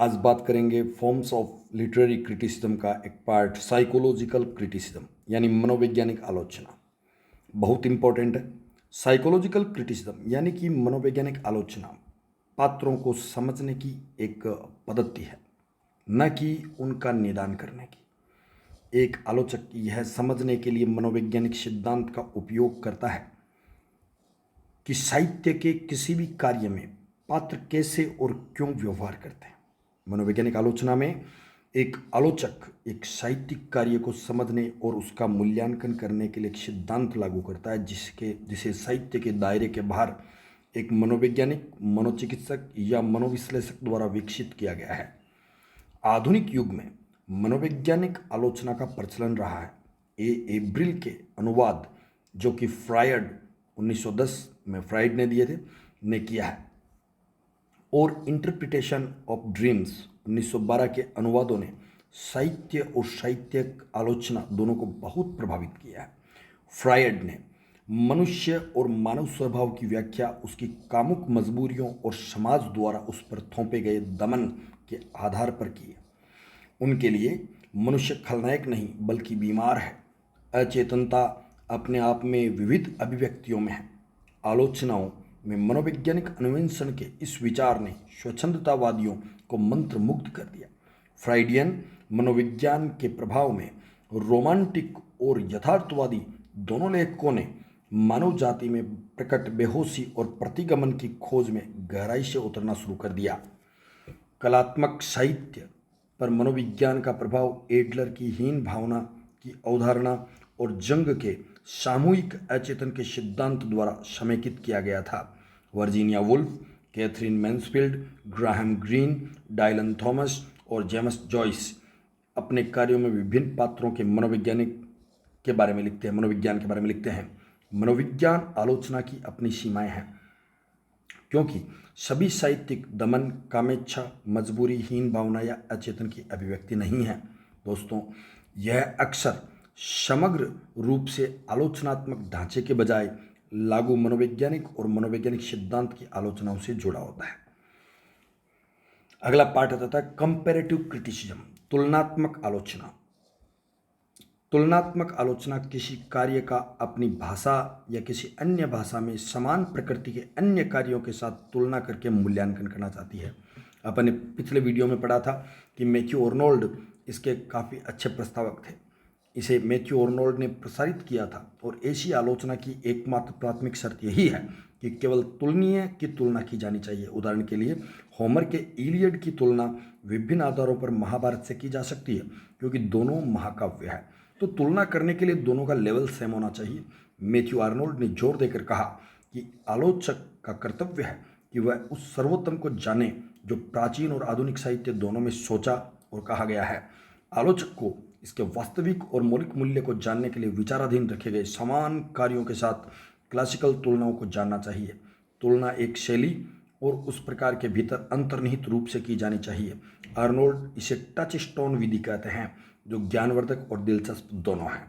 आज बात करेंगे फॉर्म्स ऑफ लिटरेरी क्रिटिसिज्म का एक पार्ट साइकोलॉजिकल क्रिटिसिज्म यानी मनोवैज्ञानिक आलोचना। बहुत इंपॉर्टेंट है। साइकोलॉजिकल क्रिटिसिज्म यानी कि मनोवैज्ञानिक आलोचना पात्रों को समझने की एक पद्धति है, न कि उनका निदान करने की। एक आलोचक यह समझने के लिए मनोवैज्ञानिक सिद्धांत का उपयोग करता है कि साहित्य के किसी भी कार्य में पात्र कैसे और क्यों व्यवहार करते हैं। मनोवैज्ञानिक आलोचना में एक आलोचक एक साहित्यिक कार्य को समझने और उसका मूल्यांकन करने के लिए एक सिद्धांत लागू करता है जिसे साहित्य के दायरे के बाहर एक मनोवैज्ञानिक, मनोचिकित्सक या मनोविश्लेषक द्वारा विकसित किया गया है। आधुनिक युग में मनोवैज्ञानिक आलोचना का प्रचलन रहा है। एब्रिल के अनुवाद जो कि फ्रायड 1910 में फ्राइड ने दिए थे ने किया है, और इंटरप्रिटेशन ऑफ ड्रीम्स 1912 के अनुवादों ने साहित्य और साहित्यिक आलोचना दोनों को बहुत प्रभावित किया है। फ्रायड ने मनुष्य और मानव स्वभाव की व्याख्या उसकी कामुक मजबूरियों और समाज द्वारा उस पर थोपे गए दमन के आधार पर की है। उनके लिए मनुष्य खलनायक नहीं बल्कि बीमार है। अचेतनता अपने आप में विविध अभिव्यक्तियों में है। आलोचनाओं में मनोवैज्ञानिक अन्वेषण के इस विचार ने स्वच्छंदतावादियों को मंत्रमुग्ध कर दिया। फ्राइडियन मनोविज्ञान के प्रभाव में रोमांटिक और यथार्थवादी दोनों लेखकों ने मानव जाति में प्रकट बेहोशी और प्रतिगमन की खोज में गहराई से उतरना शुरू कर दिया। कलात्मक साहित्य पर मनोविज्ञान का प्रभाव एडलर की हीन भावना की अवधारणा और जंग के सामूहिक अचेतन के सिद्धांत द्वारा समेकित किया गया था। Virginia Woolf, Katherine Mansfield, Graham Greene, Dylan Thomas और जेम्स जॉयस अपने कार्यों में विभिन्न पात्रों के मनोविज्ञान के बारे में लिखते हैं। मनोविज्ञान आलोचना की अपनी सीमाएं हैं, क्योंकि सभी साहित्यिक दमन, कामेच्छा, मजबूरी, हीन भावना या अचेतन की अभिव्यक्ति नहीं है। दोस्तों, यह अक्सर समग्र रूप से आलोचनात्मक ढांचे के बजाय लागू मनोवैज्ञानिक और मनोवैज्ञानिक सिद्धांत की आलोचनाओं से जुड़ा होता है। अगला पार्ट आता है कंपैरेटिव क्रिटिसिज्म, तुलनात्मक आलोचना। तुलनात्मक आलोचना किसी कार्य का अपनी भाषा या किसी अन्य भाषा में समान प्रकृति के अन्य कार्यों के साथ तुलना करके मूल्यांकन करना चाहती है। अपन ने पिछले वीडियो में पढ़ा था कि मैथ्यू आर्नोल्ड इसके काफ़ी अच्छे प्रस्तावक थे। इसे मैथ्यू आर्नोल्ड ने प्रसारित किया था, और ऐसी आलोचना की एकमात्र प्राथमिक शर्त यही है कि केवल तुलनीय की तुलना की जानी चाहिए। उदाहरण के लिए होमर के इलियड की तुलना विभिन्न आधारों पर महाभारत से की जा सकती है, क्योंकि दोनों महाकाव्य है। तो तुलना करने के लिए दोनों का लेवल सेम होना चाहिए। मैथ्यू आर्नोल्ड ने जोर देकर कहा कि आलोचक का कर्तव्य है कि वह उस सर्वोत्तम को जाने जो प्राचीन और आधुनिक साहित्य दोनों में सोचा और कहा गया है। आलोचक को इसके वास्तविक और मौलिक मूल्य को जानने के लिए विचाराधीन रखे गए समान कार्यों के साथ क्लासिकल तुलनाओं को जानना चाहिए। तुलना एक शैली और उस प्रकार के भीतर अंतर्निहित रूप से की जानी चाहिए। आर्नोल्ड इसे टच स्टोन विधि कहते हैं, जो ज्ञानवर्धक और दिलचस्प दोनों है।